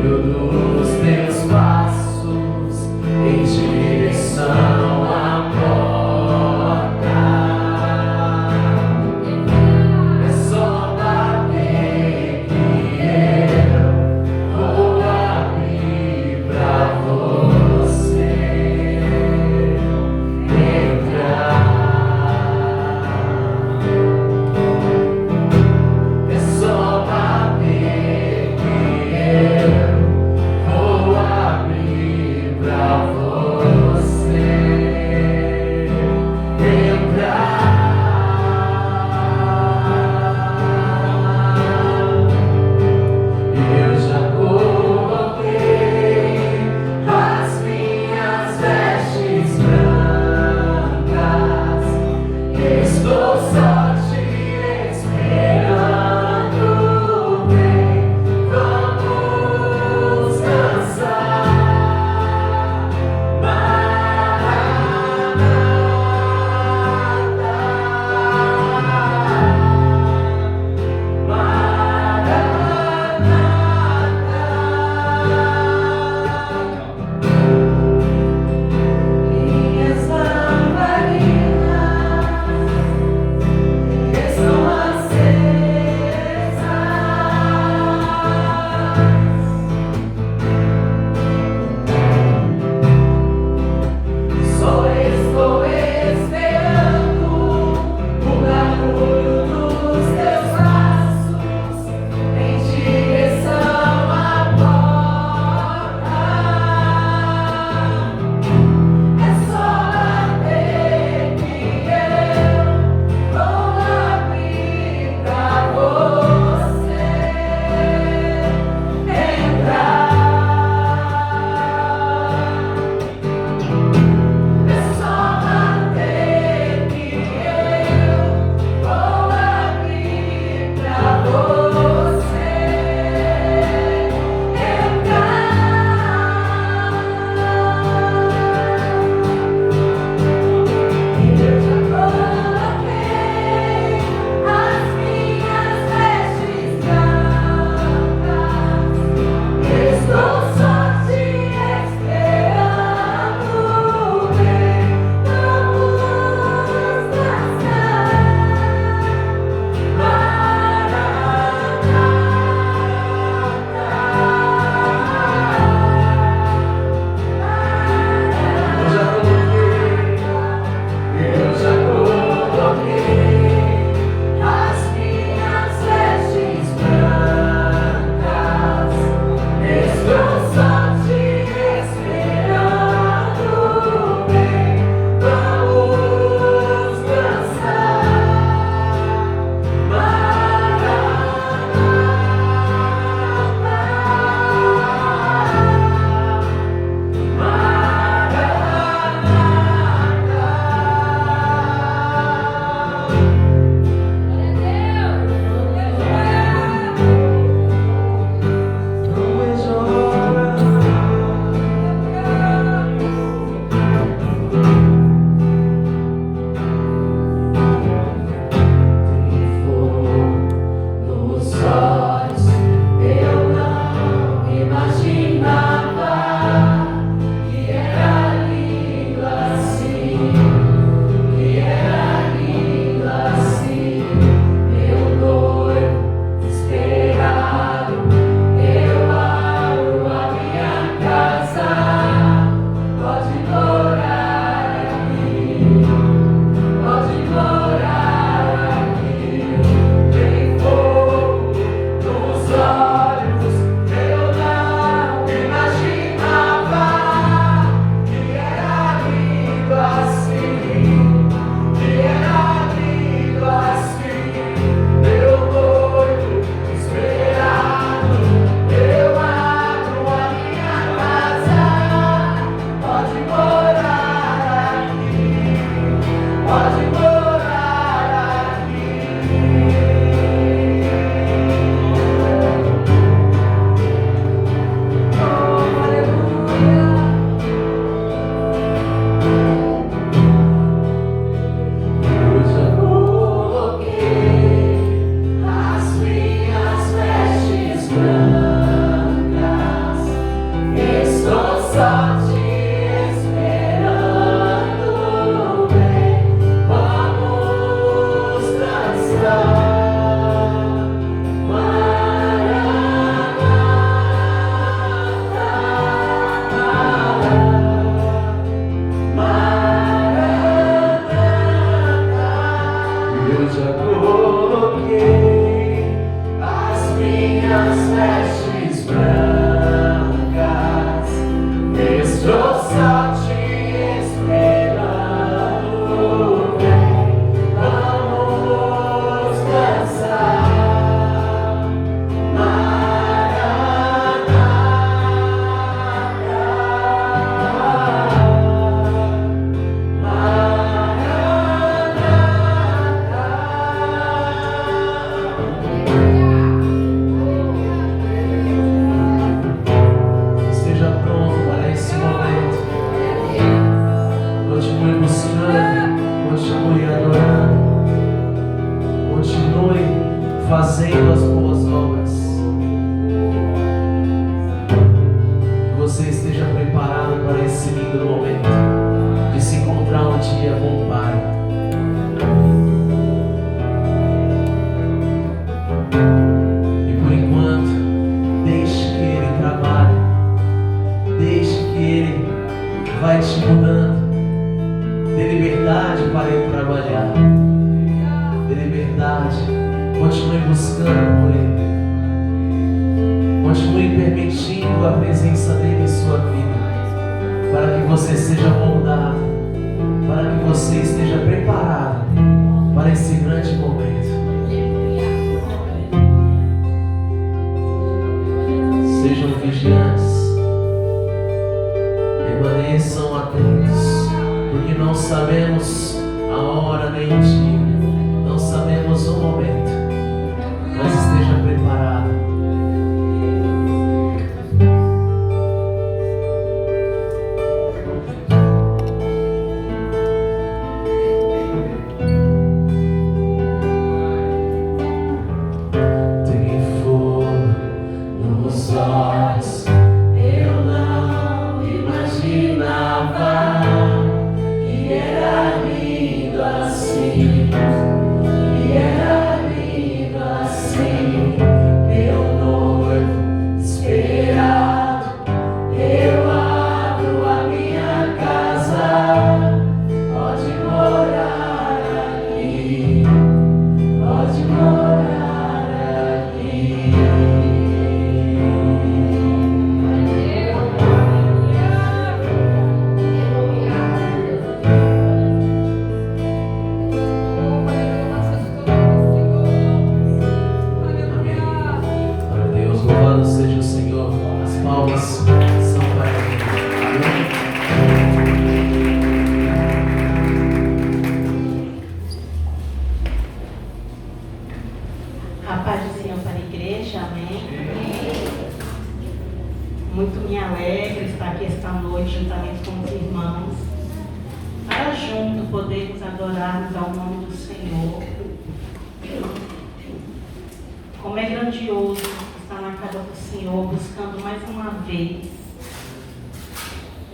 dos teus passos em direção à porta. É só bater que eu vou abrir pra você entrar. É só bater que eu vou abrir esse lindo momento de se encontrar um dia com o Pai. E por enquanto, deixe que Ele trabalhe, deixe que Ele vai te mudando. Dê liberdade para Ele trabalhar, dê liberdade, continue buscando por Ele, continue permitindo a presença dEle em sua vida, para que você seja moldado, para que você esteja preparado para esse grande momento. Sejam vigilantes, permaneçam atentos, porque não sabemos a hora nem o dia, não sabemos o momento, mas esteja preparado.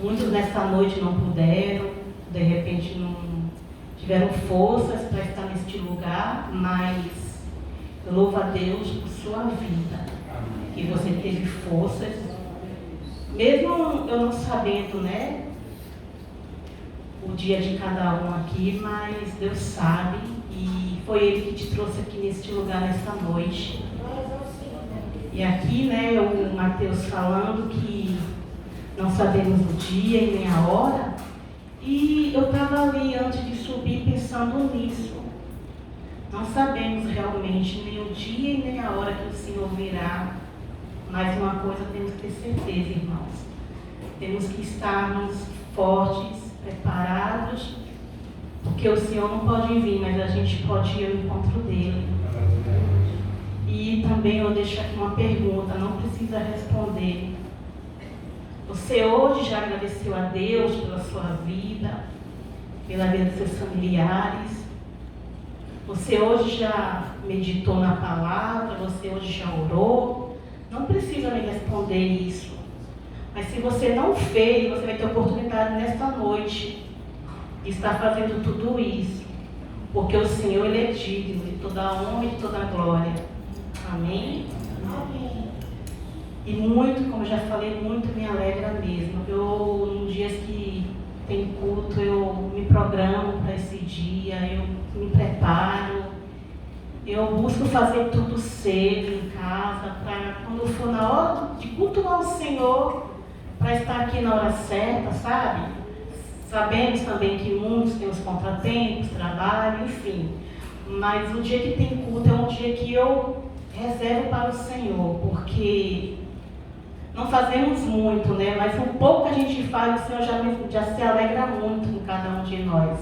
Muitos nessa noite não puderam, de repente não tiveram forças para estar neste lugar, mas eu louvo a Deus por sua vida, que você teve forças, mesmo eu não sabendo, né, o dia de cada um aqui, mas Deus sabe, e foi Ele que te trouxe aqui neste lugar nessa noite. E aqui, né, o Mateus falando que não sabemos o dia e nem a hora, e eu estava ali antes de subir pensando nisso. Não sabemos realmente nem o dia e nem a hora que o Senhor virá, mas uma coisa temos que ter certeza, irmãos. Temos que estarmos fortes, preparados, porque o Senhor não pode vir, mas a gente pode ir ao encontro dele. E também eu deixo aqui uma pergunta, não precisa responder. Você hoje já agradeceu a Deus pela sua vida, pela vida dos seus familiares? Você hoje já meditou na palavra? Você hoje já orou? Não precisa me responder isso. Mas se você não fez, você vai ter oportunidade nesta noite de estar fazendo tudo isso. Porque o Senhor, Ele é digno de toda a honra e de toda a glória. Amém? Amém. E muito, como eu já falei, muito me alegra mesmo. Eu, nos dias que tem culto, eu me programo para esse dia, eu me preparo, eu busco fazer tudo cedo em casa, para quando for na hora de cultuar o Senhor, para estar aqui na hora certa, sabe? Sabemos também que muitos têm os contratempos, trabalho, enfim. Mas o dia que tem culto é um dia que eu reservo para o Senhor, porque não fazemos muito, né? Mas o pouco que a gente faz, o Senhor já se alegra muito em cada um de nós.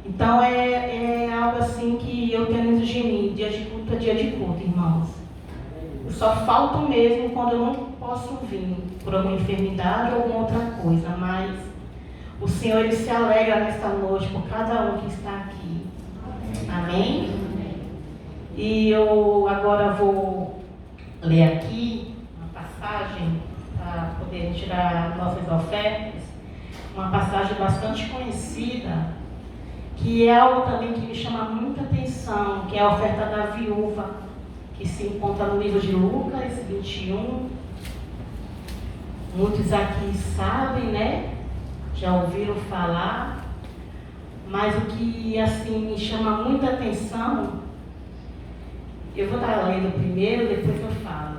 Então é algo assim que eu tenho dentro de mim, dia de culto é dia de culto, irmãos. Eu só falto mesmo quando eu não posso vir, por alguma enfermidade ou alguma outra coisa, mas o Senhor, Ele se alegra nesta noite por cada um que está aqui. Amém? E eu agora vou ler aqui uma passagem para poder tirar nossas ofertas. uma passagem bastante conhecida, que é algo também que me chama muita atenção, que é a oferta da viúva, que se encontra no livro de Lucas 21. Muitos aqui sabem, né? Já ouviram falar, mas o que assim me chama muita atenção, eu vou estar lendo primeiro, depois eu falo.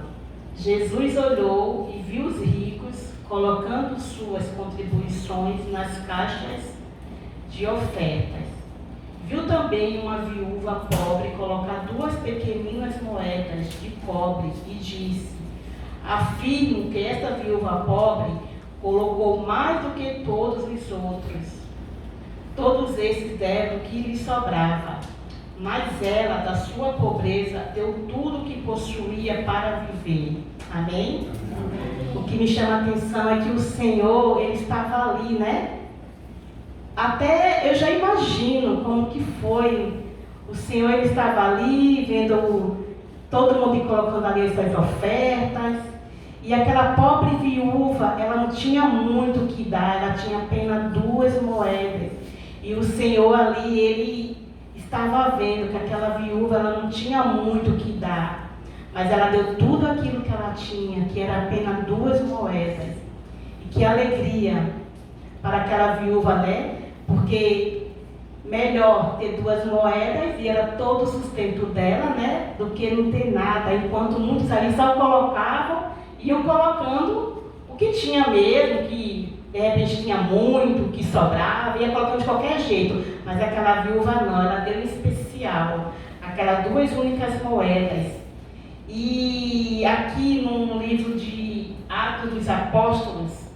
Jesus olhou e viu os ricos colocando suas contribuições nas caixas de ofertas. Viu também uma viúva pobre colocar 2 pequeninas moedas de cobre e disse: afirmo que esta viúva pobre colocou mais do que todos os outros. Todos esses deram o que lhe sobrava, mas ela, da sua pobreza, deu tudo o que possuía para viver. Amém? O que me chama a atenção é que o Senhor, Ele estava ali, né? Até eu já imagino como que foi. O Senhor, Ele estava ali, vendo todo mundo colocando ali as suas ofertas. E aquela pobre viúva, ela não tinha muito o que dar, ela tinha apenas 2 moedas. E o Senhor ali, Ele estava vendo que aquela viúva, ela não tinha muito o que dar. Mas ela deu tudo aquilo que ela tinha, que era apenas 2 moedas. E que alegria para aquela viúva, né? Porque melhor ter 2 moedas e era todo o sustento dela, né? Do que não ter nada. Enquanto muitos ali só colocavam, iam colocando o que tinha mesmo, que de repente tinha muito, que sobrava, ia colocando de qualquer jeito. Mas aquela viúva não, ela deu em especial, aquelas 2 únicas moedas. E aqui no livro de Atos dos Apóstolos,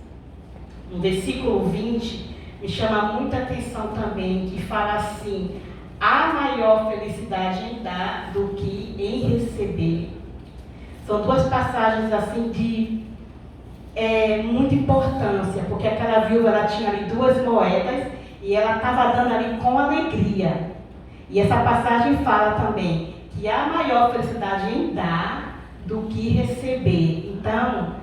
no versículo 20, me chama muita atenção também, que fala assim: há maior felicidade em dar do que em receber. São 2 passagens assim de muita importância, porque aquela viúva, ela tinha ali 2 moedas e ela estava dando ali com alegria. E essa passagem fala também que há maior felicidade em dar do que receber. Então,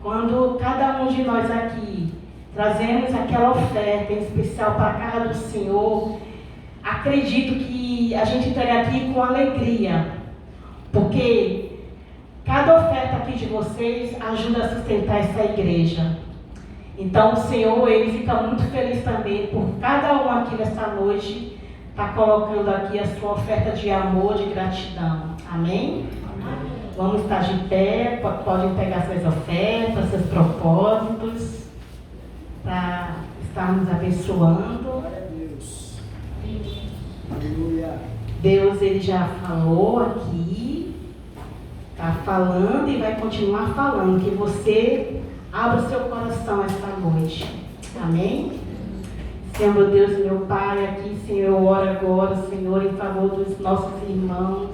quando cada um de nós aqui trazemos aquela oferta em especial para a casa do Senhor, acredito que a gente entrega aqui com alegria, porque cada oferta aqui de vocês ajuda a sustentar essa igreja. Então o Senhor, Ele fica muito feliz também por cada um aqui nessa noite estar colocando aqui a sua oferta de amor, de gratidão. Amém? Amém. Vamos estar de pé, podem pegar suas ofertas, seus propósitos, para estarmos abençoando. Glória a Deus. Aleluia. Deus, Ele já falou aqui, está falando e vai continuar falando, que você abra o seu coração esta noite. Amém? Senhor, meu Deus e meu Pai, aqui, Senhor, eu oro agora, Senhor, em favor dos nossos irmãos,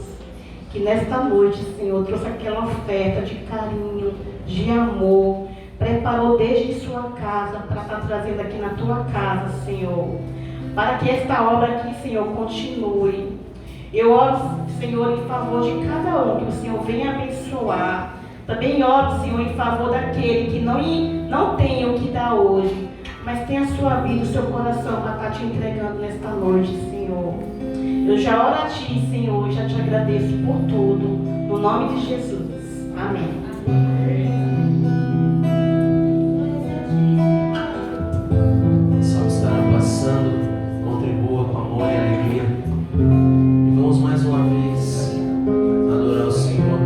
que nesta noite, Senhor, trouxe aquela oferta de carinho, de amor, preparou desde sua casa para estar trazendo aqui na tua casa, Senhor, para que esta obra aqui, Senhor, continue. Eu oro, Senhor, em favor de cada um, que o Senhor venha abençoar. Também oro, Senhor, em favor daquele que não tem o que dar hoje, mas tem a sua vida, o seu coração para estar te entregando nesta noite, Senhor. Eu já oro a Ti, Senhor, e já te agradeço por tudo, no nome de Jesus. Amém. Só estará passando, contribua com amor e alegria. E vamos mais uma vez adorar o Senhor.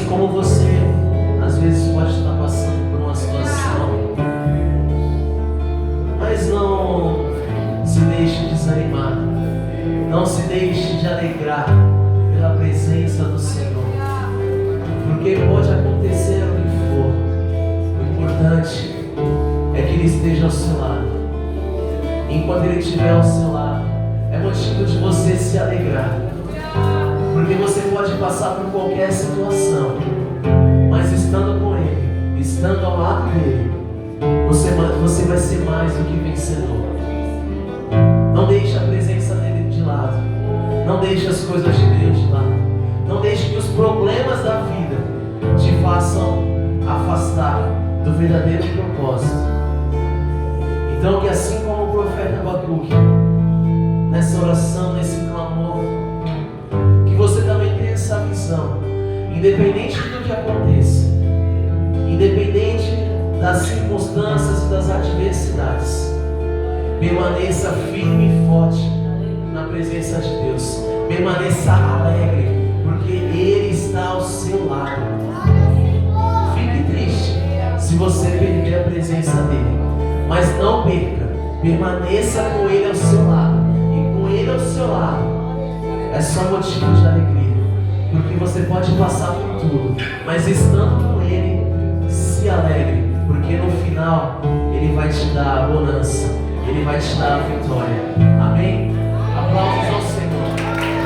assim como você às vezes pode estar passando por uma situação, mas não se deixe desanimar, não se deixe de alegrar pela presença do Senhor, porque pode acontecer o que for, o importante é que Ele esteja ao seu lado. Enquanto Ele estiver ao seu lado, é motivo de você se alegrar, porque você pode passar por qualquer situação, mas estando com Ele, estando ao lado dEle, você vai ser mais do que vencedor. Não deixe a presença dEle de lado, não deixe as coisas de Deus de lado, não deixe que os problemas da vida te façam afastar do verdadeiro propósito. Então, que assim como o profeta Abacuque, nessa oração, nesse clamor, que você também tenha essa visão, independente do que aconteça, independente das circunstâncias e das adversidades, permaneça firme e forte na presença de Deus, permaneça alegre, porque Ele está ao seu lado. Fique triste se você perder a presença dEle, mas não perca, permaneça com Ele ao seu lado, e com Ele ao seu lado é só motivo de alegria, porque você pode passar por tudo, mas estando com Ele, se alegre, porque no final Ele vai te dar a bonança, Ele vai te dar a vitória. Amém? Aplausos ao Senhor.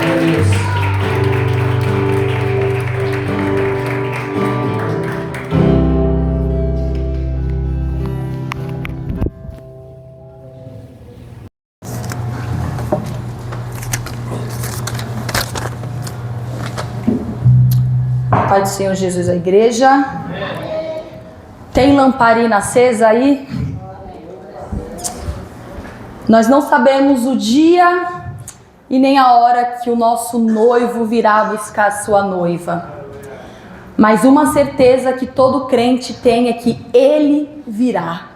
Meu Deus. Pai do Senhor Jesus, a igreja. Tem lamparina acesa aí? Nós não sabemos o dia e nem a hora que o nosso noivo virá buscar a sua noiva. Mas uma certeza que todo crente tem é que Ele virá.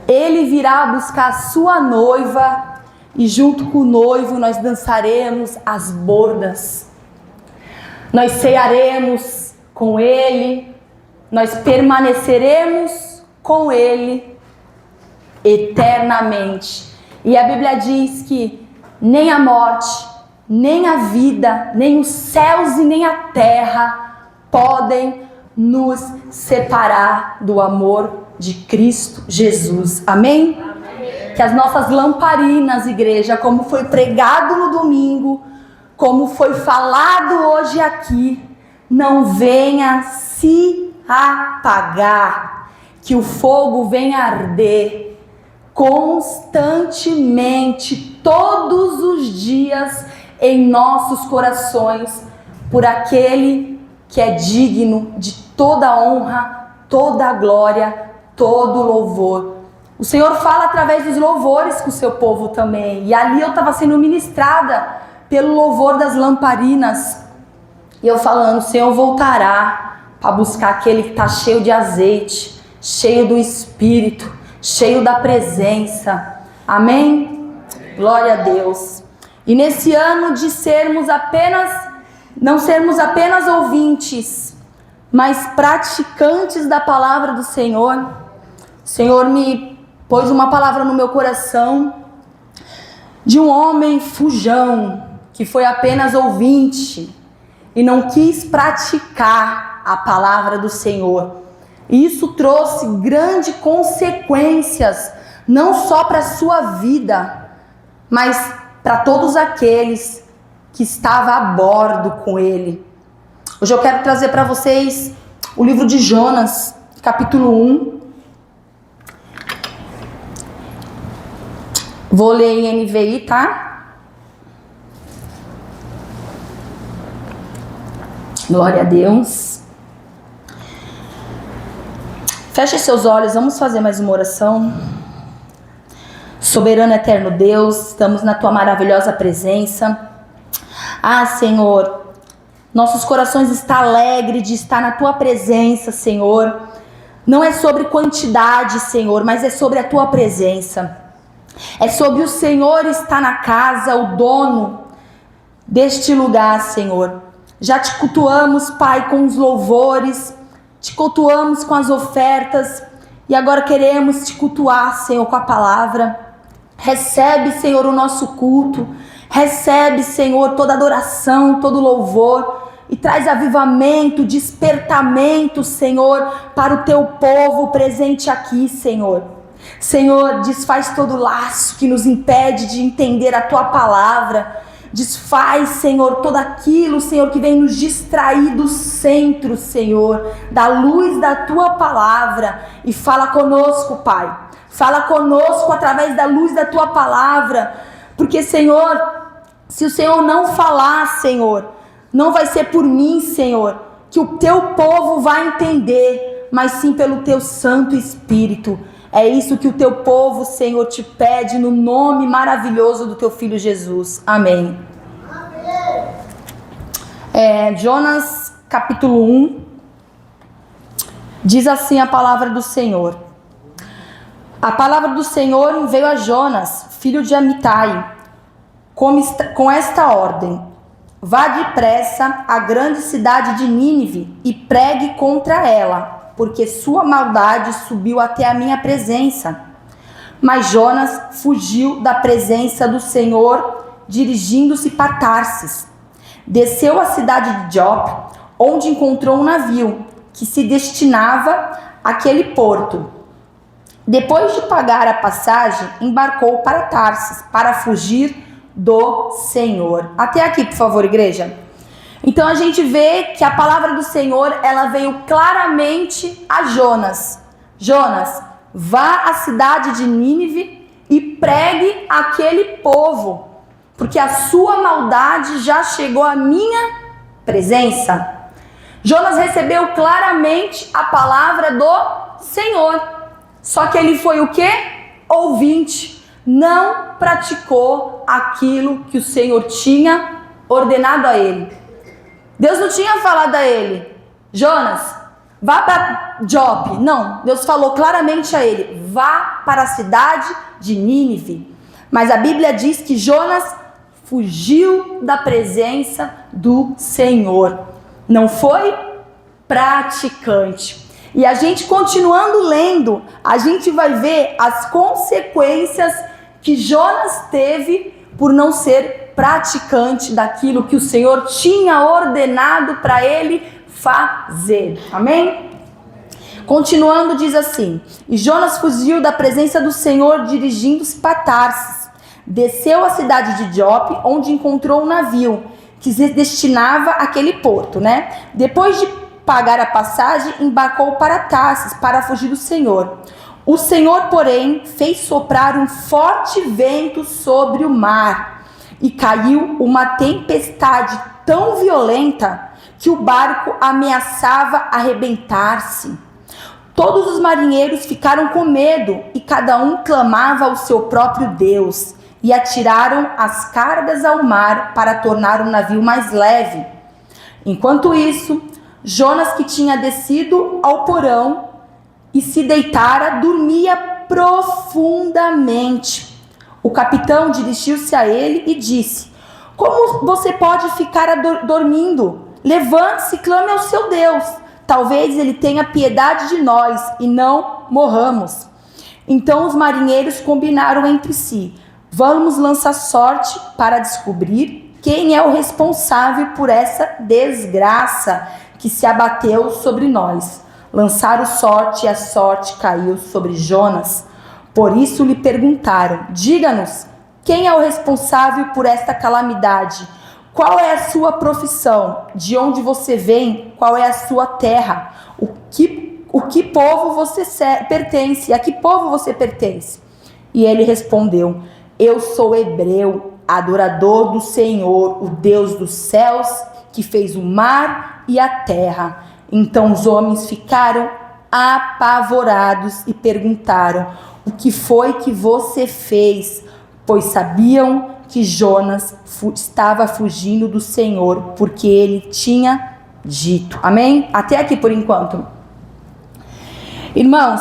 Ele virá buscar a sua noiva e junto com o noivo nós dançaremos as bordas. Nós cearemos com Ele, nós permaneceremos com Ele eternamente. E a Bíblia diz que nem a morte, nem a vida, nem os céus e nem a terra podem nos separar do amor de Cristo Jesus. Amém? Amém. Que as nossas lamparinas, igreja, como foi pregado no domingo, como foi falado hoje aqui, não venha se apagar, que o fogo venha arder constantemente, todos os dias, em nossos corações, por aquele que é digno de toda honra, toda glória, todo louvor. O Senhor fala através dos louvores com o seu povo também, e ali eu estava sendo ministrada pelo louvor das lamparinas, e eu falando, o Senhor voltará para buscar aquele que está cheio de azeite, cheio do Espírito, cheio da presença. Amém? Glória a Deus. E nesse ano de não sermos apenas ouvintes, mas praticantes da palavra do Senhor, o Senhor me pôs uma palavra no meu coração de um homem fujão, que foi apenas ouvinte e não quis praticar a palavra do Senhor. E isso trouxe grandes consequências, não só para a sua vida, mas para todos aqueles que estavam a bordo com ele. Hoje eu quero trazer para vocês o livro de Jonas, capítulo 1. Vou ler em NVI, tá? Glória a Deus. Feche seus olhos, vamos fazer mais uma oração. Soberano eterno Deus, estamos na Tua maravilhosa presença. Ah, Senhor, nossos corações estão alegres de estar na Tua presença, Senhor. Não é sobre quantidade, Senhor, mas é sobre a Tua presença. É sobre o Senhor estar na casa, o dono deste lugar, Senhor. Já te cultuamos, Pai, com os louvores, te cultuamos com as ofertas e agora queremos te cultuar, Senhor, com a palavra. Recebe, Senhor, o nosso culto, recebe, Senhor, toda adoração, todo louvor e traz avivamento, despertamento, Senhor, para o teu povo presente aqui, Senhor. Senhor, desfaz todo laço que nos impede de entender a tua palavra. Desfaz, Senhor, tudo aquilo, Senhor, que vem nos distrair do centro, Senhor, da luz da tua palavra. E fala conosco, Pai. Fala conosco através da luz da tua palavra. Porque, Senhor, se o Senhor não falar, Senhor, não vai ser por mim, Senhor, que o teu povo vai entender, mas sim pelo teu Santo Espírito. É isso que o teu povo, Senhor, te pede no nome maravilhoso do teu Filho Jesus. Amém. Jonas capítulo 1, diz assim a palavra do Senhor. A palavra do Senhor veio a Jonas, filho de Amitai, com esta ordem: vá depressa à grande cidade de Nínive e pregue contra ela, porque sua maldade subiu até a minha presença. Mas Jonas fugiu da presença do Senhor, dirigindo-se para Tarsis. Desceu à cidade de Jope, onde encontrou um navio que se destinava àquele porto. Depois de pagar a passagem, embarcou para Tarsis, para fugir do Senhor. Até aqui, por favor, igreja. Então a gente vê que a palavra do Senhor, ela veio claramente a Jonas. Jonas, vá à cidade de Nínive e pregue aquele povo, porque a sua maldade já chegou à minha presença. Jonas recebeu claramente a palavra do Senhor. Só que ele foi o quê? Ouvinte. Não praticou aquilo que o Senhor tinha ordenado a ele. Deus não tinha falado a ele: Jonas, vá para Jope. Não, Deus falou claramente a ele: vá para a cidade de Nínive. Mas a Bíblia diz que Jonas fugiu da presença do Senhor. Não foi praticante. E a gente continuando lendo, a gente vai ver as consequências que Jonas teve por não ser praticante daquilo que o Senhor tinha ordenado para ele fazer. Amém? Continuando, diz assim: e Jonas fugiu da presença do Senhor, dirigindo-se para Tarsis. Desceu à cidade de Jope, onde encontrou um navio que se destinava àquele porto, né? Depois de pagar a passagem, embarcou para Tarsis para fugir do Senhor. O Senhor, porém, fez soprar um forte vento sobre o mar e caiu uma tempestade tão violenta que o barco ameaçava arrebentar-se. Todos os marinheiros ficaram com medo e cada um clamava ao seu próprio Deus, e atiraram as cargas ao mar para tornar o navio mais leve. Enquanto isso, Jonas, que tinha descido ao porão e se deitara, dormia profundamente. O capitão dirigiu-se a ele e disse: como você pode ficar dormindo? Levante-se e clame ao seu Deus. Talvez ele tenha piedade de nós e não morramos. Então os marinheiros combinaram entre si: vamos lançar sorte para descobrir quem é o responsável por essa desgraça que se abateu sobre nós. Lançaram sorte e a sorte caiu sobre Jonas. Por isso lhe perguntaram: diga-nos, quem é o responsável por esta calamidade? Qual é a sua profissão? De onde você vem? Qual é a sua terra? O que povo você pertence? A que povo você pertence? E ele respondeu: eu sou hebreu, adorador do Senhor, o Deus dos céus, que fez o mar e a terra. Então os homens ficaram apavorados e perguntaram: o que foi que você fez? Pois sabiam que Jonas estava fugindo do Senhor, porque ele tinha dito. Amém? Até aqui por enquanto. Irmãos,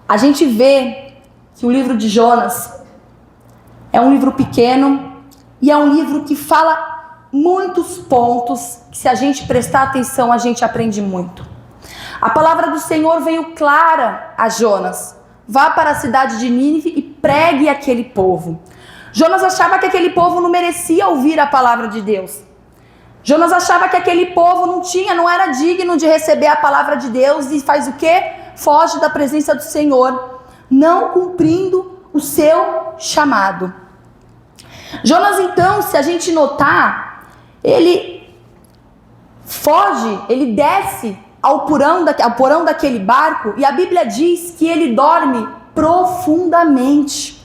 a gente vê que o livro de Jonas é um livro pequeno e é um livro que fala muitos pontos que, se a gente prestar atenção, a gente aprende muito. A palavra do Senhor veio clara a Jonas: vá para a cidade de Nínive e pregue aquele povo. Jonas achava que aquele povo não merecia ouvir a palavra de Deus. Jonas achava que aquele povo não era digno de receber a palavra de Deus, e faz o quê? Foge da presença do Senhor, não cumprindo o seu chamado. Jonas, então, se a gente notar, ele foge, ele desce ao porão daquele barco, e a Bíblia diz que ele dorme profundamente.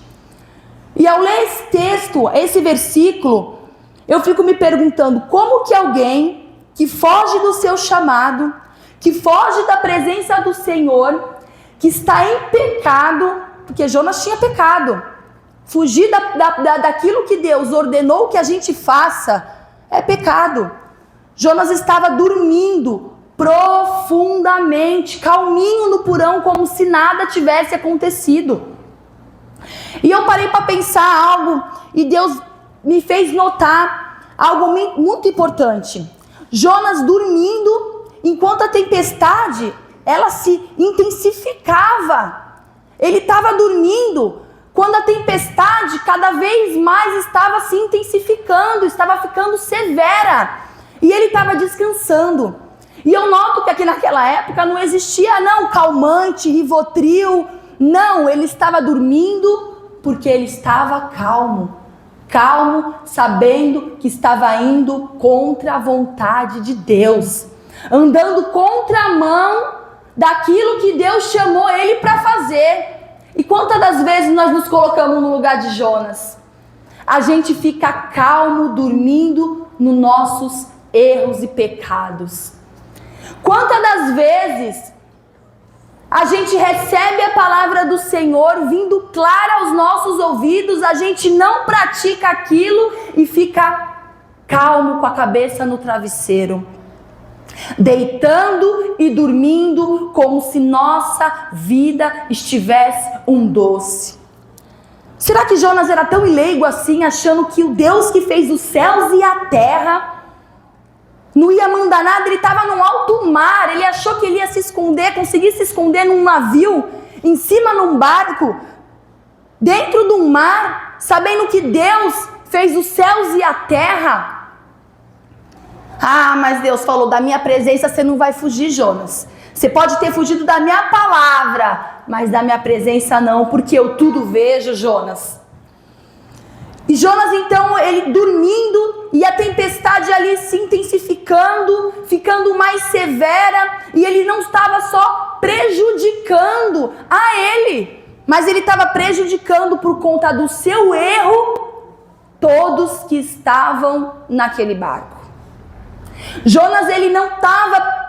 E ao ler esse texto, esse versículo, eu fico me perguntando como que alguém que foge do seu chamado, que foge da presença do Senhor, que está em pecado, porque Jonas tinha pecado, fugir daquilo que Deus ordenou que a gente faça é pecado. Jonas estava dormindo profundamente, calminho no porão, como se nada tivesse acontecido. E eu parei para pensar algo, e Deus me fez notar algo muito importante. Jonas dormindo, enquanto a tempestade, ela se intensificava. Ele estava dormindo quando a tempestade cada vez mais estava se intensificando, estava ficando severa, e ele estava descansando. E eu noto que aqui naquela época não existia calmante, Rivotril, não, ele estava dormindo porque ele estava calmo, sabendo que estava indo contra a vontade de Deus, andando contramão daquilo que Deus chamou ele para fazer. E quantas das vezes nós nos colocamos no lugar de Jonas? A gente fica calmo, dormindo nos nossos erros e pecados. Quantas das vezes a gente recebe a palavra do Senhor vindo clara aos nossos ouvidos, a gente não pratica aquilo e fica calmo com a cabeça no travesseiro, deitando e dormindo como se nossa vida estivesse um doce. Será que Jonas era tão leigo assim, achando que o Deus que fez os céus e a terra não ia mandar nada? Ele estava no alto mar, ele achou que ele ia se esconder, conseguir se esconder num navio, em cima num barco, dentro do mar, sabendo que Deus fez os céus e a terra. Ah, mas Deus falou: da minha presença você não vai fugir, Jonas. Você pode ter fugido da minha palavra, mas da minha presença não, porque eu tudo vejo, Jonas. E Jonas, então, ele dormindo, e a tempestade ali se intensificando, ficando mais severa, e ele não estava só prejudicando a ele, mas ele estava prejudicando, por conta do seu erro, todos que estavam naquele barco. Jonas, ele não estava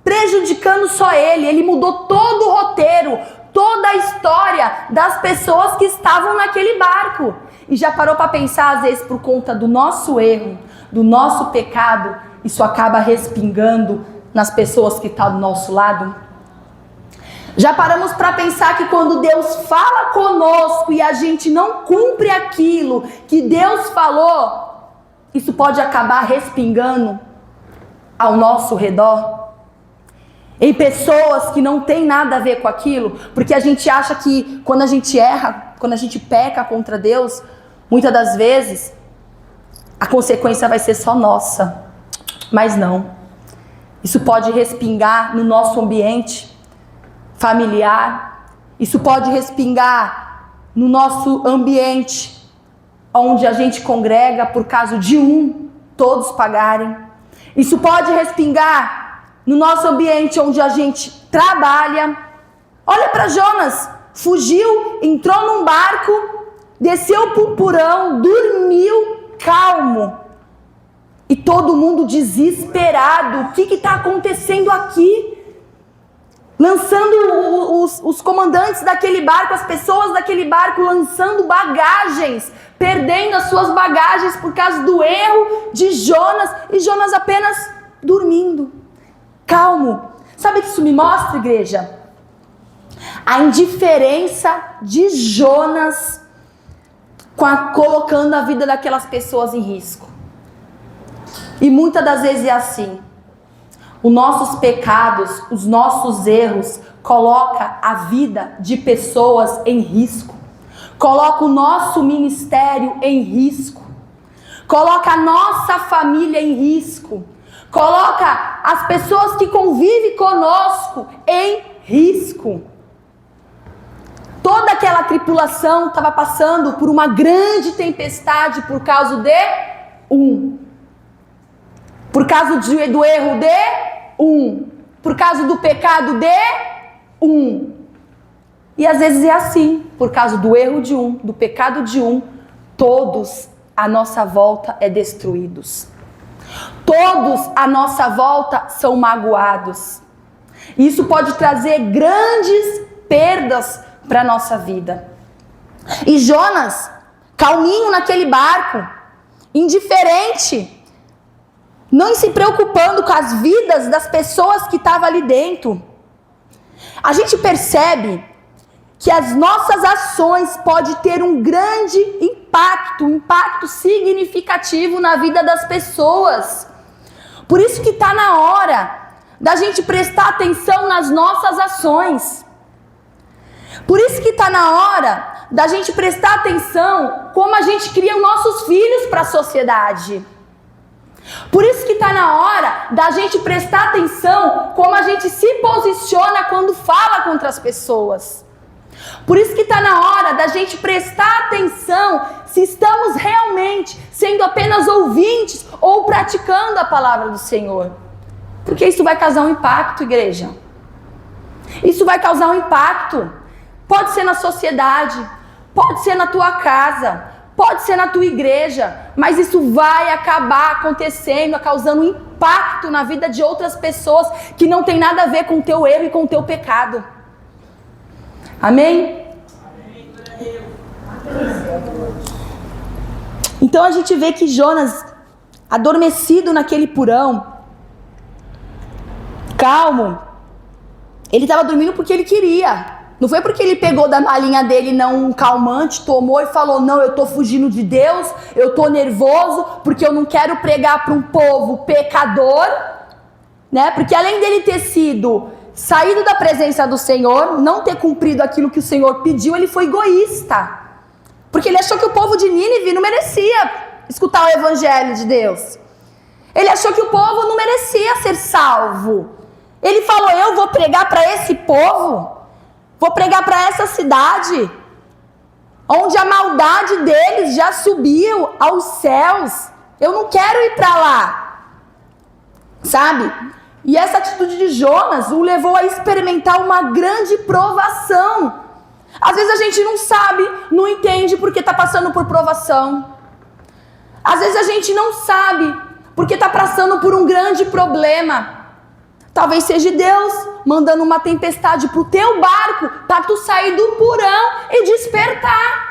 prejudicando só ele mudou todo o roteiro, toda a história das pessoas que estavam naquele barco. E já parou para pensar, às vezes, por conta do nosso erro, do nosso pecado, isso acaba respingando nas pessoas que estão do nosso lado? Já paramos para pensar que quando Deus fala conosco e a gente não cumpre aquilo que Deus falou, isso pode acabar respingando ao nosso redor? Em pessoas que não tem nada a ver com aquilo, porque a gente acha que quando a gente erra, quando a gente peca contra Deus, muitas das vezes a consequência vai ser só nossa. Mas não. Isso pode respingar no nosso ambiente familiar, isso pode respingar no nosso ambiente onde a gente congrega, por causa de todos pagarem. Isso pode respingar no nosso ambiente onde a gente trabalha. Olha para Jonas, fugiu, entrou num barco, desceu para o porão, dormiu calmo. E todo mundo desesperado. O que está acontecendo aqui? Lançando os comandantes daquele barco, as pessoas daquele barco, lançando bagagens, perdendo as suas bagagens por causa do erro de Jonas. E Jonas apenas dormindo, calmo. Sabe o que isso me mostra, igreja? A indiferença de Jonas colocando a vida daquelas pessoas em risco. E muitas das vezes é assim. Os nossos pecados, os nossos erros, coloca a vida de pessoas em risco. Coloca o nosso ministério em risco. Coloca a nossa família em risco. Coloca as pessoas que convivem conosco em risco. Toda aquela tripulação estava passando por uma grande tempestade por causa de por causa do erro de por causa do pecado de E às vezes é assim, por causa do erro de do pecado de todos à nossa volta é destruídos. Todos à nossa volta são magoados. Isso pode trazer grandes perdas para a nossa vida. E Jonas, calminho naquele barco, indiferente, não se preocupando com as vidas das pessoas que estavam ali dentro. A gente percebe que as nossas ações podem ter um grande impacto, um impacto significativo na vida das pessoas. Por isso que está na hora da gente prestar atenção nas nossas ações. Por isso que está na hora da gente prestar atenção como a gente cria os nossos filhos para a sociedade. Por isso que está na hora da gente prestar atenção como a gente se posiciona quando fala contra as pessoas. Por isso que está na hora da gente prestar atenção se estamos realmente sendo apenas ouvintes ou praticando a palavra do Senhor. Porque isso vai causar um impacto, igreja. Isso vai causar um impacto. Pode ser na sociedade, pode ser na tua casa, pode ser na tua igreja, mas isso vai acabar acontecendo, causando um impacto na vida de outras pessoas que não tem nada a ver com o teu erro e com o teu pecado. Amém? Então a gente vê que Jonas, adormecido naquele porão, calmo, ele estava dormindo porque ele queria. Não foi porque ele pegou da malinha dele um calmante, tomou e falou, não, eu estou fugindo de Deus, eu estou nervoso, porque eu não quero pregar para um povo pecador, né? Porque além dele ter sido saído da presença do Senhor, não ter cumprido aquilo que o Senhor pediu, ele foi egoísta. Porque ele achou que o povo de Nínive não merecia escutar o evangelho de Deus. Ele achou que o povo não merecia ser salvo. Ele falou, eu vou pregar para esse povo, vou pregar para essa cidade, onde a maldade deles já subiu aos céus. Eu não quero ir para lá. Sabe? E essa atitude de Jonas o levou a experimentar uma grande provação. Às vezes a gente não sabe, não entende porque está passando por provação. Às vezes a gente não sabe porque está passando por um grande problema. Talvez seja Deus mandando uma tempestade para o teu barco, para tu sair do porão e despertar.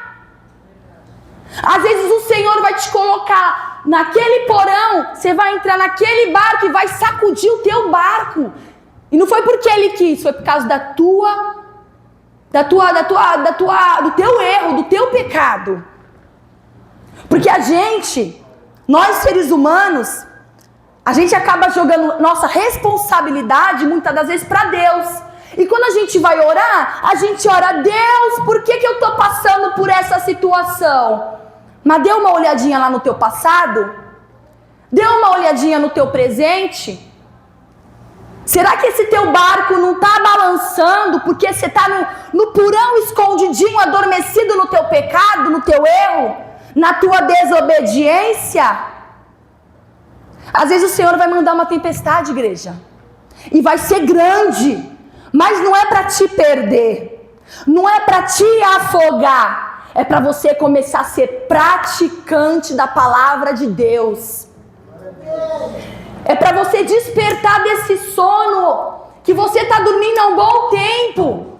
Às vezes o Senhor vai te colocar naquele porão, você vai entrar naquele barco e vai sacudir o teu barco. E não foi porque Ele quis, foi por causa do teu erro, do teu pecado. Porque nós seres humanos, a gente acaba jogando nossa responsabilidade muitas das vezes para Deus. E quando a gente vai orar, a gente ora, Deus, por que eu estou passando por essa situação? Mas dê uma olhadinha lá no teu passado? Dê uma olhadinha no teu presente? Será que esse teu barco não está balançando porque você está no porão escondidinho, adormecido no teu pecado, no teu erro, na tua desobediência? Às vezes o Senhor vai mandar uma tempestade, igreja, e vai ser grande, mas não é para te perder, não é para te afogar, é para você começar a ser praticante da palavra de Deus. É para você despertar desse sono que você está dormindo há um bom tempo.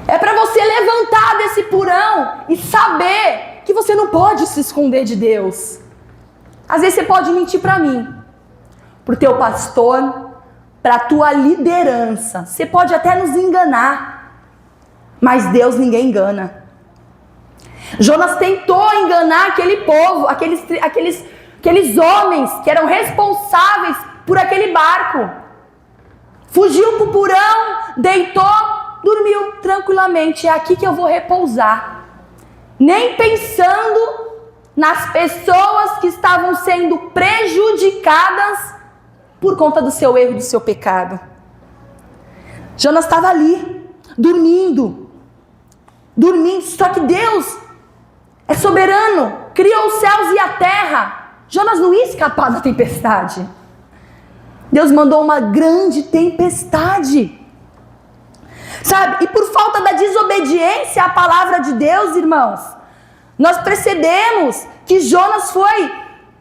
É para você levantar desse porão e saber que você não pode se esconder de Deus. Às vezes você pode mentir para mim, para o teu pastor, para a tua liderança. Você pode até nos enganar, mas Deus ninguém engana. Jonas tentou enganar aquele povo, aqueles aqueles homens que eram responsáveis por aquele barco. Fugiu para o porão, deitou, dormiu tranquilamente. É aqui que eu vou repousar. Nem pensando nas pessoas que estavam sendo prejudicadas por conta do seu erro, do seu pecado. Jonas estava ali, dormindo. Só que Deus é soberano, criou os céus e a terra. Jonas não ia escapar da tempestade. Deus mandou uma grande tempestade. Sabe? E por falta da desobediência à palavra de Deus, irmãos, nós percebemos que Jonas foi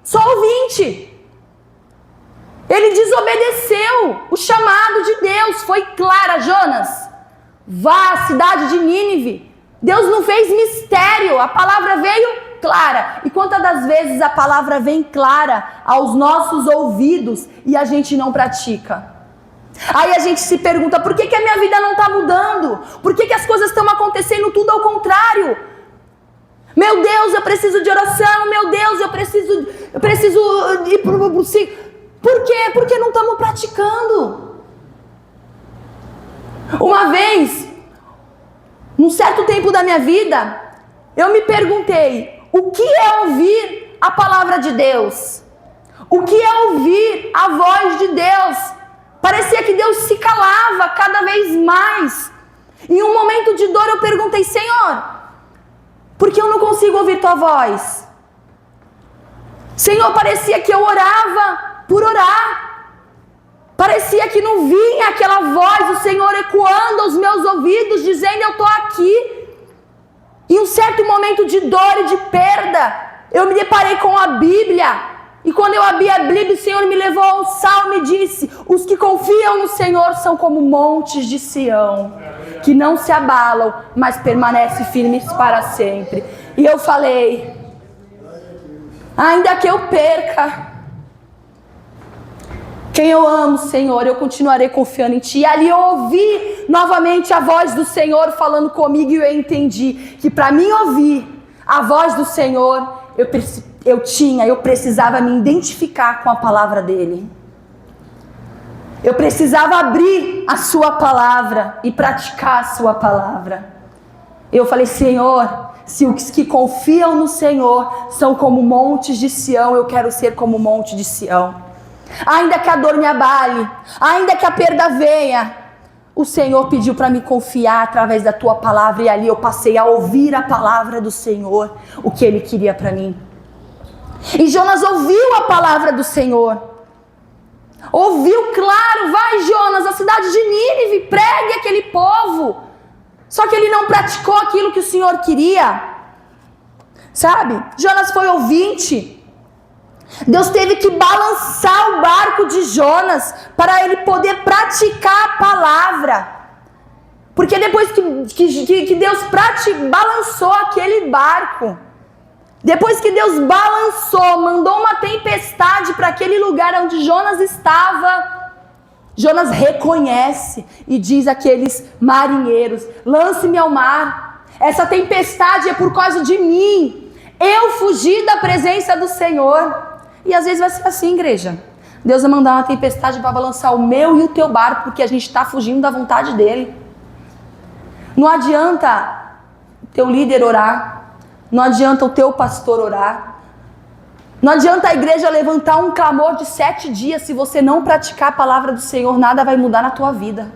só ouvinte. Ele desobedeceu o chamado de Deus. Foi clara: Jonas, vá à cidade de Nínive. Deus não fez mistério, a palavra veio clara. E quantas das vezes a palavra vem clara aos nossos ouvidos e a gente não pratica? Aí a gente se pergunta: por que a minha vida não está mudando? Por que as coisas estão acontecendo tudo ao contrário? Meu Deus, eu preciso de oração. Meu Deus, eu preciso ir para o... Por quê? Porque não estamos praticando. Uma vez, num certo tempo da minha vida, eu me perguntei: o que é ouvir a palavra de Deus? O que é ouvir a voz de Deus? Parecia que Deus se calava cada vez mais. Em um momento de dor eu perguntei: Senhor, por que eu não consigo ouvir tua voz? Senhor, parecia que eu orava por orar. Parecia que não vinha aquela voz do Senhor ecoando aos meus ouvidos, dizendo: eu estou aqui. Em um certo momento de dor e de perda, eu me deparei com a Bíblia. E quando eu abri a Bíblia, o Senhor me levou a um salmo e disse: os que confiam no Senhor são como montes de Sião, que não se abalam, mas permanecem firmes para sempre. E eu falei: ainda que eu perca quem eu amo, Senhor, eu continuarei confiando em Ti. E ali eu ouvi novamente a voz do Senhor falando comigo, e eu entendi que para mim ouvir a voz do Senhor, eu precisava me identificar com a palavra dEle. Eu precisava abrir a Sua palavra e praticar a Sua palavra. Eu falei: Senhor, se os que confiam no Senhor são como montes de Sião, eu quero ser como o monte de Sião. Ainda que a dor me abale, ainda que a perda venha, o Senhor pediu para me confiar através da Tua palavra, e ali eu passei a ouvir a palavra do Senhor, o que Ele queria para mim. E Jonas ouviu a palavra do Senhor, ouviu, claro: vai, Jonas, à cidade de Nínive, pregue aquele povo. Só que ele não praticou aquilo que o Senhor queria, sabe? Jonas foi ouvinte. Deus teve que balançar o barco de Jonas para ele poder praticar a palavra. Porque depois que Deus balançou aquele barco, depois que Deus balançou, mandou uma tempestade para aquele lugar onde Jonas estava, Jonas reconhece e diz àqueles marinheiros: lance-me ao mar, essa tempestade é por causa de mim, eu fugi da presença do Senhor. E às vezes vai ser assim, igreja. Deus vai mandar uma tempestade para balançar o meu e o teu barco, porque a gente está fugindo da vontade dEle. Não adianta o teu líder orar, não adianta o teu pastor orar, não adianta a igreja levantar um clamor de 7 dias, se você não praticar a palavra do Senhor, nada vai mudar na tua vida.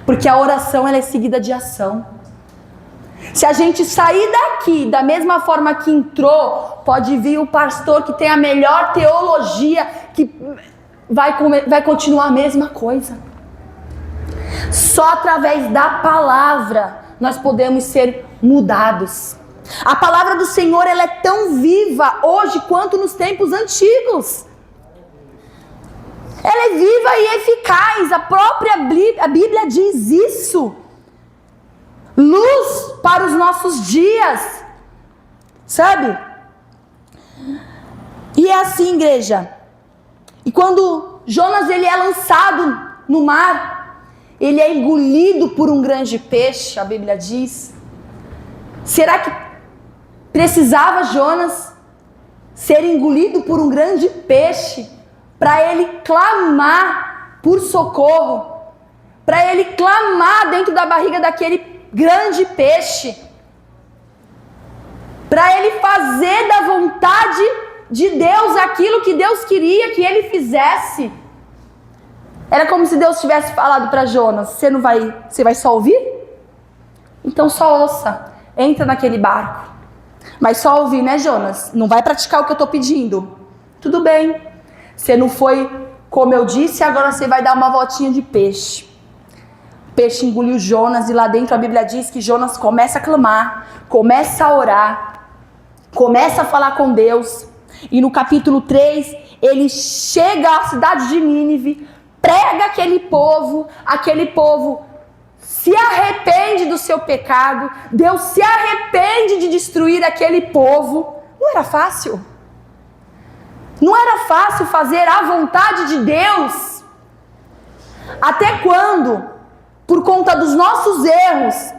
Porque a oração, ela é seguida de ação. Se a gente sair daqui da mesma forma que entrou, pode vir o pastor que tem a melhor teologia, que vai continuar a mesma coisa. Só através da palavra nós podemos ser mudados. A palavra do Senhor, ela é tão viva hoje quanto nos tempos antigos. Ela é viva e eficaz. A Bíblia diz isso. Luz para os nossos dias, sabe? E é assim, igreja. E quando Jonas ele é lançado no mar, ele é engolido por um grande peixe, a Bíblia diz. Será que precisava Jonas ser engolido por um grande peixe, para ele clamar por socorro, para ele clamar dentro da barriga daquele grande peixe, para ele fazer da vontade de Deus aquilo que Deus queria que ele fizesse. Era como se Deus tivesse falado para Jonas: você vai só ouvir? Então só ouça, entra naquele barco. Mas só ouvir, né, Jonas? Não vai praticar o que eu estou pedindo. Tudo bem, você não foi como eu disse, agora você vai dar uma voltinha de peixe. O peixe engoliu Jonas, e lá dentro a Bíblia diz que Jonas começa a clamar, começa a orar, começa a falar com Deus. E no capítulo 3, ele chega à cidade de Nínive, prega aquele povo se arrepende do seu pecado, Deus se arrepende de destruir aquele povo. Não era fácil? Não era fácil fazer a vontade de Deus? Até quando, por conta dos nossos erros,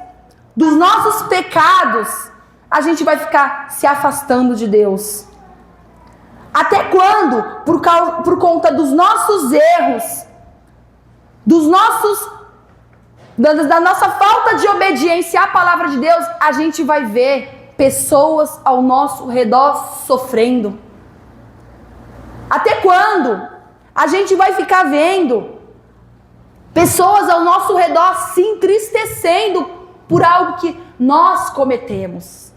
dos nossos pecados, a gente vai ficar se afastando de Deus? Até quando, por conta dos nossos erros, da nossa falta de obediência à palavra de Deus, a gente vai ver pessoas ao nosso redor sofrendo? Até quando a gente vai ficar vendo pessoas ao nosso redor se entristecendo por algo que nós cometemos,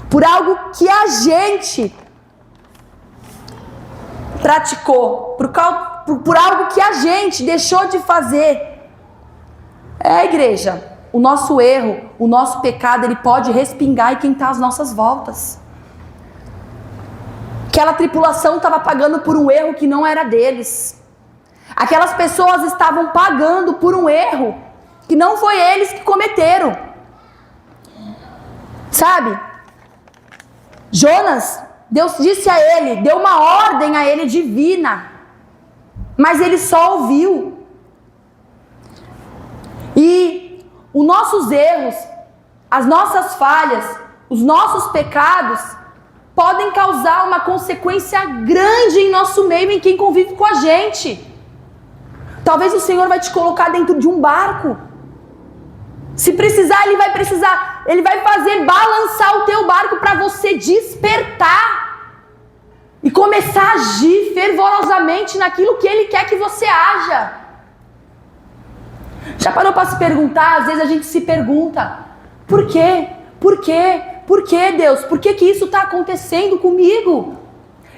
por algo que a gente praticou, por algo que a gente deixou de fazer? Igreja, o nosso erro, o nosso pecado, ele pode respingar em quem está às nossas voltas. Aquela tripulação estava pagando por um erro que não era deles. Aquelas pessoas estavam pagando por um erro que não foi eles que cometeram. Sabe? Jonas, Deus disse a ele, deu uma ordem a ele divina, mas ele só ouviu. E os nossos erros, as nossas falhas, os nossos pecados podem causar uma consequência grande em nosso meio, em quem convive com a gente. Talvez o Senhor vai te colocar dentro de um barco. Se precisar, Ele vai fazer balançar o teu barco para você despertar e começar a agir fervorosamente naquilo que Ele quer que você haja. Já parou para se perguntar? Às vezes a gente se pergunta: por quê? Por quê? Por quê, Deus? Por que isso está acontecendo comigo?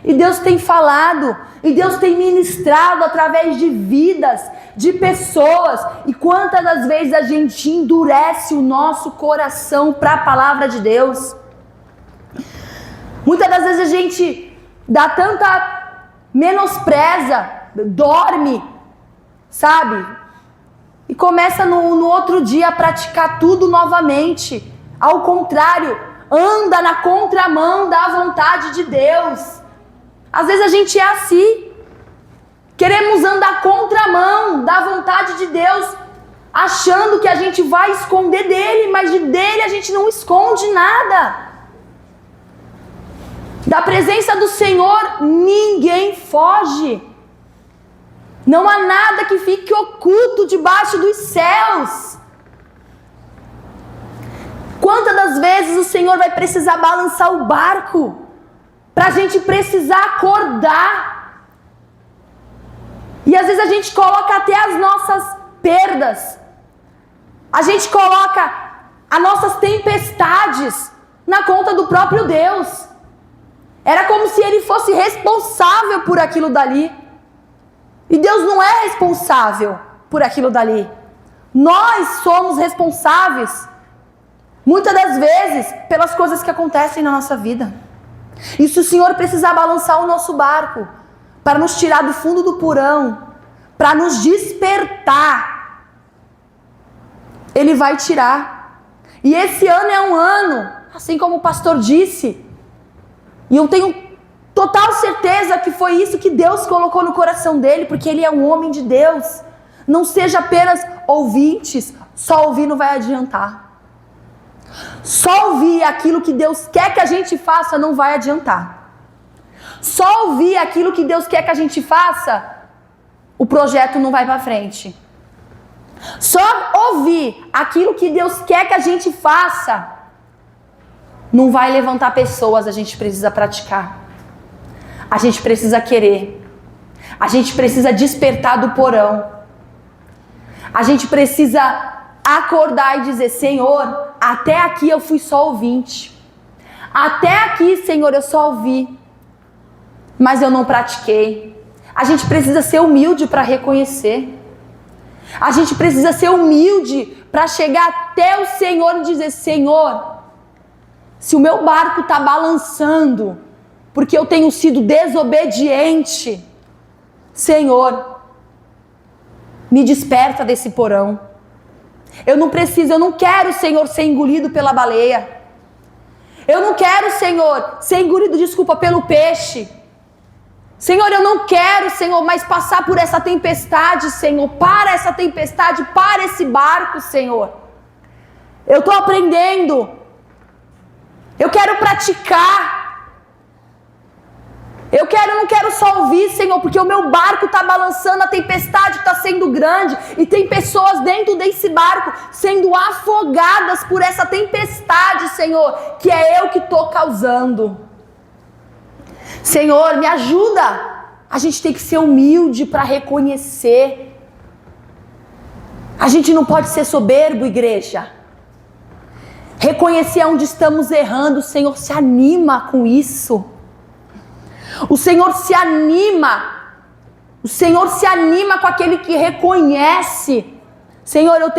E Deus tem falado, e Deus tem ministrado através de vidas, de pessoas. E quantas das vezes a gente endurece o nosso coração para a palavra de Deus? Muitas das vezes a gente dá tanta menospreza, dorme, sabe? E começa no outro dia a praticar tudo novamente. Ao contrário, anda na contramão da vontade de Deus. Às vezes a gente é assim. Queremos andar contramão da vontade de Deus, achando que a gente vai esconder dele, mas dele a gente não esconde nada. Da presença do Senhor ninguém foge. Não há nada que fique oculto debaixo dos céus. Quantas das vezes o Senhor vai precisar balançar o barco para a gente precisar acordar? E às vezes a gente coloca até as nossas perdas, a gente coloca as nossas tempestades na conta do próprio Deus. Era como se Ele fosse responsável por aquilo dali. E Deus não é responsável por aquilo dali. Nós somos responsáveis, muitas das vezes, pelas coisas que acontecem na nossa vida. E se o Senhor precisar balançar o nosso barco para nos tirar do fundo do porão, para nos despertar, Ele vai tirar. E esse ano é um ano, assim como o pastor disse, e eu tenho total certeza que foi isso que Deus colocou no coração dele, porque ele é um homem de Deus. Não seja apenas ouvintes, só ouvir não vai adiantar. Só ouvir aquilo que Deus quer que a gente faça não vai adiantar. só ouvir aquilo que Deus quer que a gente faça, o projeto não vai para frente. Só ouvir aquilo que Deus quer que a gente faça não vai levantar pessoas. A gente precisa praticar. A gente precisa querer. A gente precisa despertar do porão. A gente precisa acordar e dizer: Senhor, até aqui eu fui só ouvinte. Até aqui, Senhor, eu só ouvi, mas eu não pratiquei. A gente precisa ser humilde para reconhecer. A gente precisa ser humilde para chegar até o Senhor e dizer: Senhor, se o meu barco está balançando porque eu tenho sido desobediente, Senhor, me desperta desse porão. Eu não quero, Senhor, ser engolido pela baleia. Eu não quero, Senhor, ser engolido, pelo peixe. Senhor, eu não quero, Senhor, mais passar por essa tempestade, Senhor. Para essa tempestade, para esse barco, Senhor. Eu estou aprendendo. Eu quero praticar. Eu não quero só ouvir, Senhor, porque o meu barco está balançando, a tempestade está sendo grande e tem pessoas dentro desse barco sendo afogadas por essa tempestade, Senhor, que é eu que estou causando. Senhor, me ajuda. A gente tem que ser humilde para reconhecer. A gente não pode ser soberbo, igreja. Reconhecer onde estamos errando. O Senhor se anima com isso. O Senhor se anima. O Senhor se anima com aquele que reconhece. Senhor, eu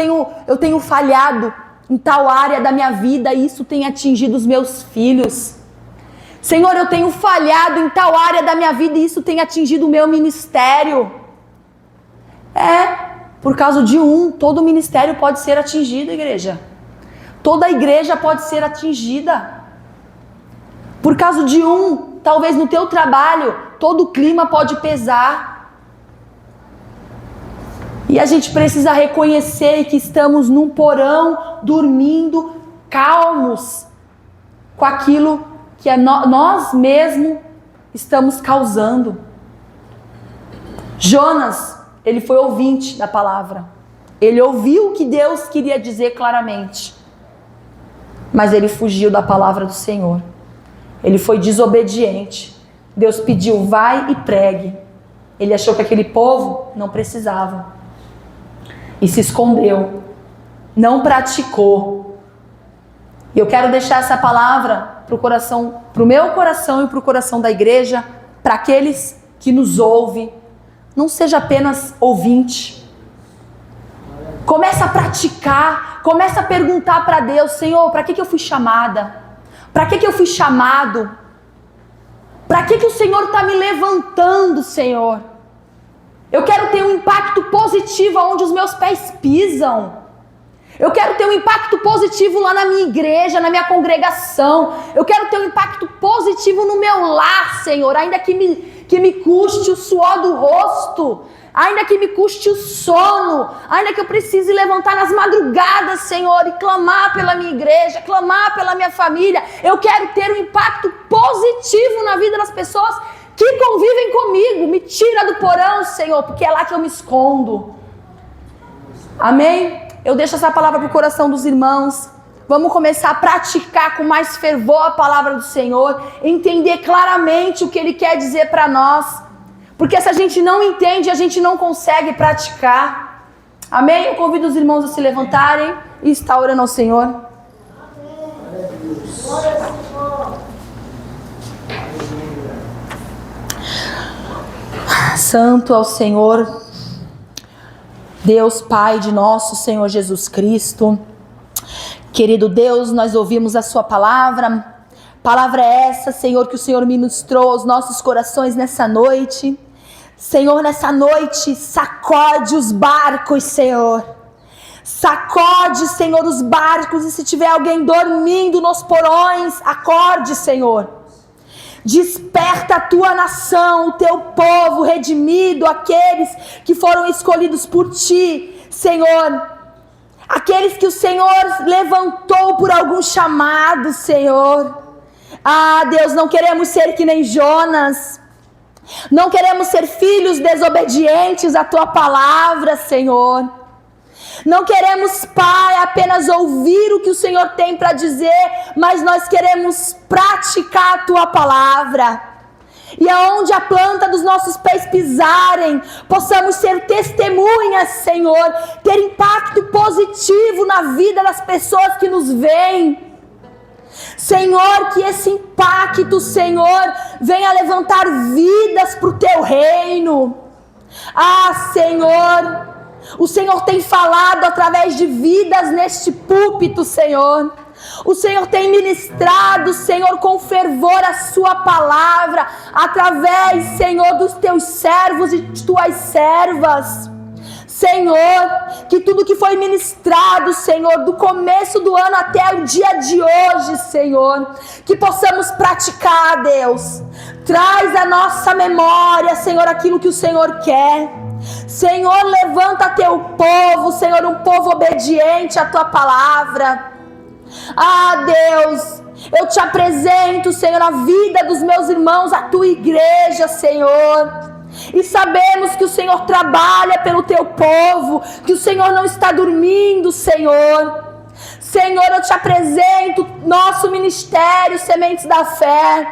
tenho falhado em tal área da minha vida e isso tem atingido os meus filhos. Senhor, eu tenho falhado em tal área da minha vida e isso tem atingido o meu ministério. Por causa de todo ministério pode ser atingido, igreja. Toda igreja pode ser atingida. Por causa de talvez no teu trabalho, todo o clima pode pesar. E a gente precisa reconhecer que estamos num porão, dormindo, calmos, com aquilo que nós mesmos estamos causando. Jonas, ele foi ouvinte da palavra. Ele ouviu o que Deus queria dizer claramente. Mas ele fugiu da palavra do Senhor. Ele foi desobediente. Deus pediu: vai e pregue. Ele achou que aquele povo não precisava. E se escondeu. Não praticou. E eu quero deixar essa palavra para o meu coração e para o coração da igreja, para aqueles que nos ouvem. Não seja apenas ouvinte. Começa a praticar. Começa a perguntar para Deus: Senhor, para que eu fui chamada? Para que eu fui chamado? Para que o Senhor está me levantando, Senhor? Eu quero ter um impacto positivo onde os meus pés pisam. Eu quero ter um impacto positivo lá na minha igreja, na minha congregação. Eu quero ter um impacto positivo no meu lar, Senhor. Ainda que me custe o suor do rosto. Ainda que me custe o sono, ainda que eu precise levantar nas madrugadas, Senhor, e clamar pela minha igreja, clamar pela minha família. Eu quero ter um impacto positivo na vida das pessoas que convivem comigo. Me tira do porão, Senhor, porque é lá que eu me escondo. Amém? Eu deixo essa palavra para o coração dos irmãos. Vamos começar a praticar com mais fervor a palavra do Senhor, entender claramente o que Ele quer dizer para nós. Porque se a gente não entende, a gente não consegue praticar. Amém? Eu convido os irmãos a se levantarem e estar orando ao Senhor. Santo é o Senhor, Deus Pai de nosso Senhor Jesus Cristo. Querido Deus, nós ouvimos a sua palavra. Palavra essa, Senhor, que o Senhor ministrou aos nossos corações nessa noite. Senhor, nessa noite, sacode os barcos, Senhor. Sacode, Senhor, os barcos. E se tiver alguém dormindo nos porões, acorde, Senhor. Desperta a tua nação, o teu povo redimido, aqueles que foram escolhidos por ti, Senhor. Aqueles que o Senhor levantou por algum chamado, Senhor. Ah, Deus, não queremos ser que nem Jonas. Não queremos ser filhos desobedientes à tua palavra, Senhor. Não queremos, Pai, apenas ouvir o que o Senhor tem para dizer, mas nós queremos praticar a tua palavra. E aonde a planta dos nossos pés pisarem, possamos ser testemunhas, Senhor, ter impacto positivo na vida das pessoas que nos veem. Senhor, que esse impacto, Senhor, venha levantar vidas para o teu reino. Ah, Senhor, o Senhor tem falado através de vidas neste púlpito, Senhor. O Senhor tem ministrado, Senhor, com fervor a sua palavra, através, Senhor, dos teus servos e de tuas servas. Senhor, que tudo que foi ministrado, Senhor, do começo do ano até o dia de hoje, Senhor, que possamos praticar, Deus. Traz à nossa memória, Senhor, aquilo que o Senhor quer. Senhor, levanta teu povo, Senhor, um povo obediente à tua palavra. Ah, Deus, eu te apresento, Senhor, a vida dos meus irmãos, a tua igreja, Senhor. E sabemos que o Senhor trabalha pelo teu povo, que o Senhor não está dormindo, Senhor. Senhor, eu te apresento nosso ministério, Sementes da Fé.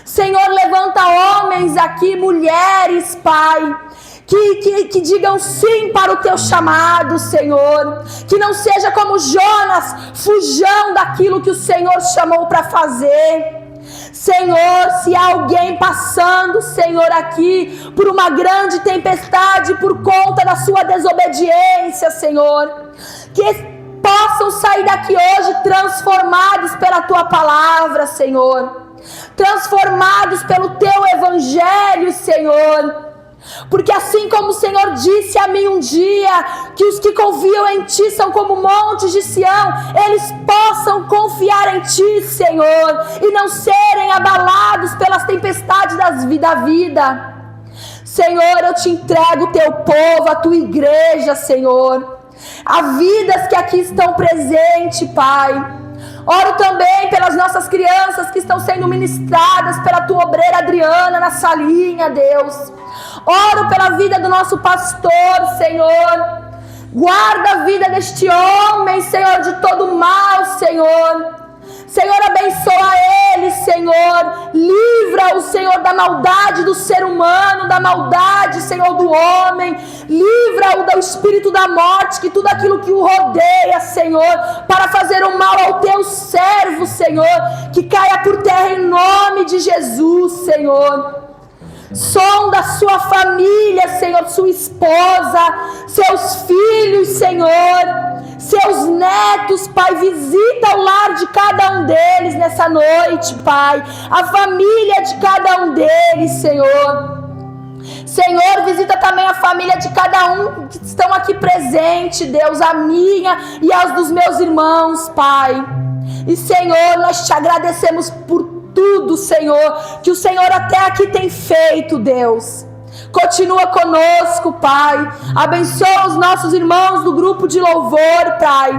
Senhor, levanta homens aqui, mulheres, Pai, que digam sim para o teu chamado, Senhor. Que não seja como Jonas, fujam daquilo que o Senhor chamou para fazer. Senhor, se há alguém passando, Senhor, aqui por uma grande tempestade por conta da sua desobediência, Senhor, que possam sair daqui hoje transformados pela tua palavra, Senhor, transformados pelo teu evangelho, Senhor. Porque assim como o Senhor disse a mim um dia, que os que confiam em Ti são como montes de Sião, eles possam confiar em Ti, Senhor, e não serem abalados pelas tempestades da vida. Senhor, eu te entrego o Teu povo, a Tua igreja, Senhor, a vidas que aqui estão presentes, Pai. Oro também pelas nossas crianças que estão sendo ministradas pela Tua obreira Adriana na salinha, Deus. Oro pela vida do nosso pastor, Senhor. Guarda a vida deste homem, Senhor, de todo mal, Senhor. Senhor, abençoa ele, Senhor. Livra-o, Senhor, da maldade do ser humano, da maldade, Senhor, do homem. Livra-o do espírito da morte, que tudo aquilo que o rodeia, Senhor, para fazer o mal ao teu servo, Senhor, que caia por terra em nome de Jesus, Senhor. Sonda sua família, Senhor, sua esposa, seus filhos, Senhor, seus netos, Pai. Visita o lar de cada um deles nessa noite, Pai. A família de cada um deles, Senhor. Senhor, visita também a família de cada um que estão aqui presente, Deus, a minha e aos dos meus irmãos, Pai. E, Senhor, nós te agradecemos por tudo, Senhor, que o Senhor até aqui tem feito, Deus. Continua conosco, Pai. Abençoa os nossos irmãos do grupo de louvor, Pai.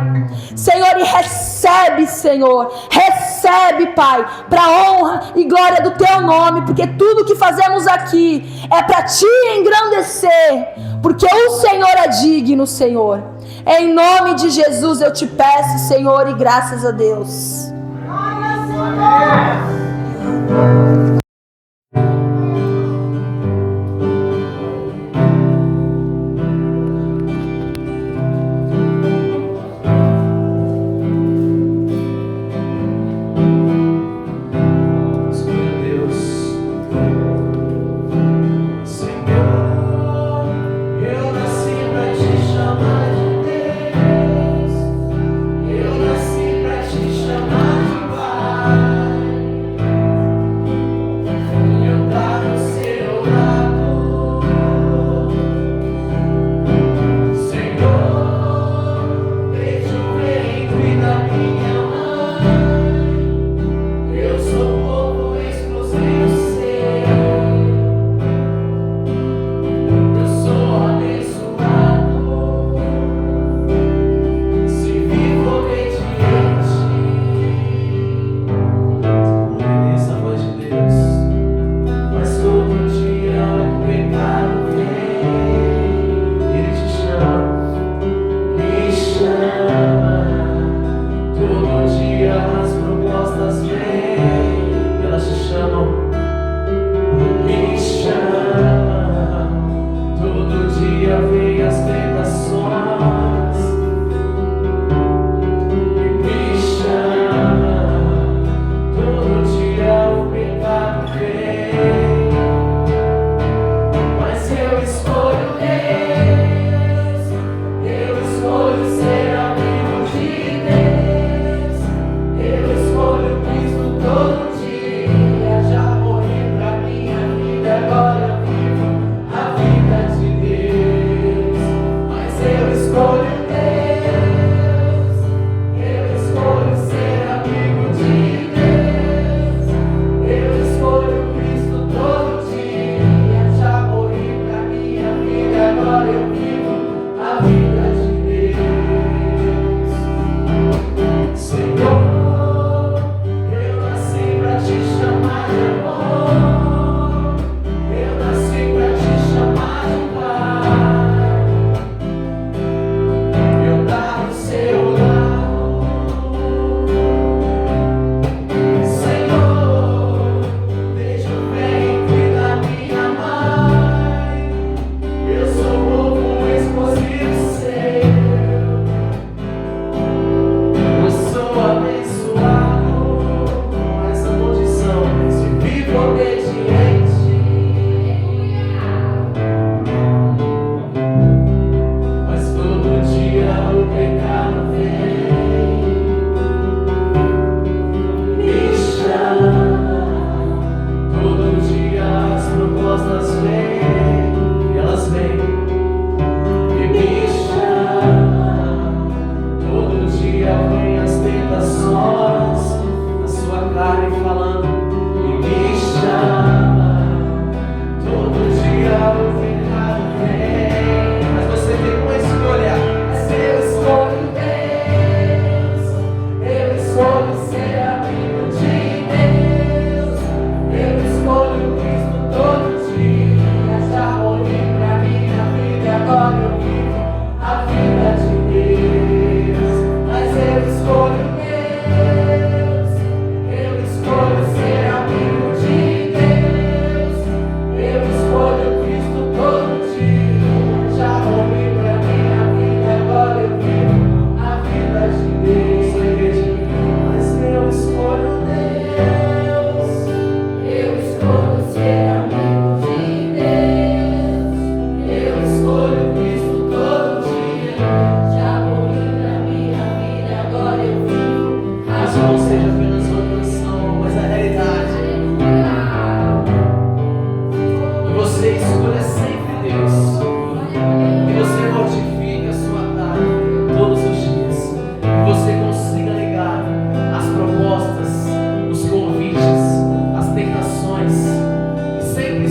Senhor, e recebe, Senhor. Recebe, Pai, para honra e glória do Teu nome, porque tudo que fazemos aqui é para Te engrandecer, porque o Senhor é digno, Senhor. Em nome de Jesus eu te peço, Senhor, e graças a Deus.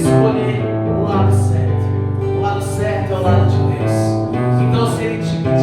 escolher o lado certo é o lado de Deus. Então, se Ele te